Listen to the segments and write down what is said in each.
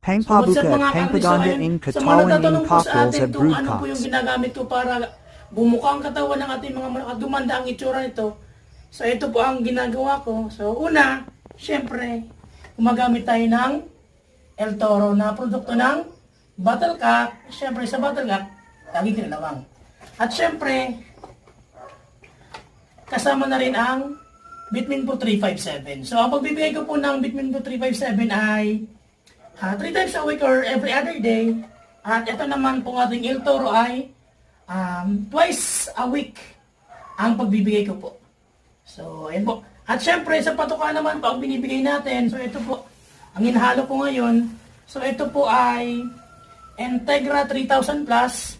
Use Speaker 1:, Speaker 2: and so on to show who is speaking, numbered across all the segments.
Speaker 1: Pangpabuka, Pangpaganda in
Speaker 2: sa mga
Speaker 1: Katawan in
Speaker 2: nagtatanong po sa
Speaker 1: cocktails
Speaker 2: atin
Speaker 1: at
Speaker 2: kung ano po yung
Speaker 1: broodcocks.
Speaker 2: ginagamit ko para bumuka ang katawan ng ating mga manok at dumanda ang itsura nito. So ito po ang ginagawa ko. So una, syempre, gumagamit tayo ng El Toro na produkto ng Battlecock. Syempre sa Battlecock, lagi kinalawang. At syempre, kasama na rin ang Bitmin Pro 357. So ang pagbibigay ko po ng Bitmin Pro 357 ay 3 times a week or every other day. At ito naman po ating El Toro ay twice a week ang pagbibigay ko po. So, ayun po. At syempre, sa patuka naman po ang binibigay natin. So, ito po, ang hinahalo ko ngayon. So, ito po ay Integra 3000 Plus.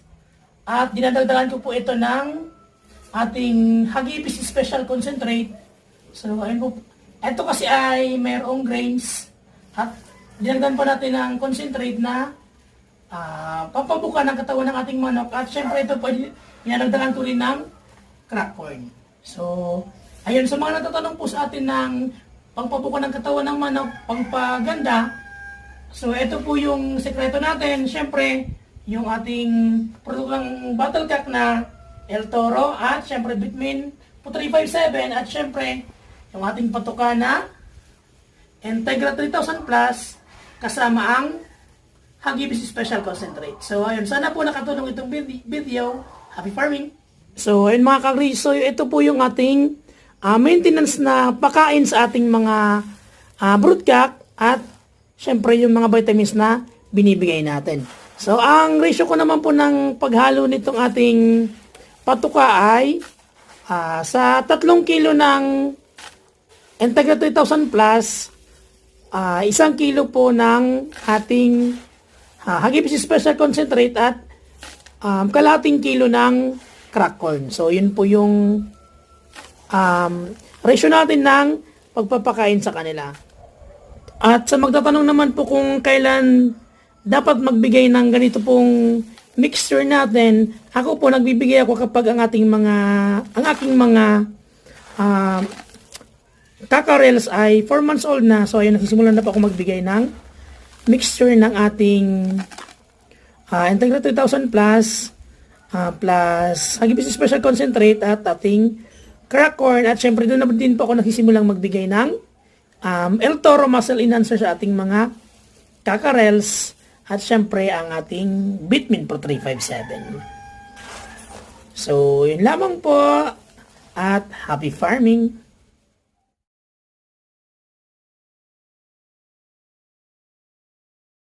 Speaker 2: At dinadagdagan ko po ito ng ating Hagibis Special Concentrate. So, ayun po. Ito kasi ay mayroong grains. At dinagdagan pa natin ng concentrate na pampabuka ng katawan ng ating manok. At syempre, ito po, dinadagdagan ko rin ng crack corn. So, ayun, sa mga natatanong po sa atin ng pangpabuka ng katawan ng manok, pangpaganda, so ito po yung sekreto natin. Siyempre, yung ating produktong Battlecock na El Toro at siyempre Bitmin Pro 357 at siyempre yung ating patuka na Integra 3000 Plus kasama ang Hagibis Special Concentrate. So ayun, sana po nakatulong itong video. Happy farming! So ayun mga kagri, so ito po yung ating maintenance na pakain sa ating mga broodcock at syempre yung mga vitamins na binibigay natin. So ang ratio ko naman po ng paghalo nitong ating patuka ay sa 3 kilo ng Integra 3000 Plus, 1 kilo po ng ating Hagibis Special Concentrate at kalahating kilo ng crack corn. So yun po yung ratio natin ng pagpapakain sa kanila. At sa magtatanong naman po kung kailan dapat magbigay ng ganito pong mixture natin, ako po nagbibigay ako kapag ang aking mga kakarels ay 4 months old na. So ayun, nagsisimulan na po ako magbigay ng mixture ng ating Integra 3000 Plus plus Hagibis Special Concentrate at ating crack corn. At syempre doon na din po ako nagsisimulang magbigay ng El Toro Muscle Enhancer sa ating mga kakarels at syempre ang ating Bitmin Pro 357. So yun lamang po at happy farming!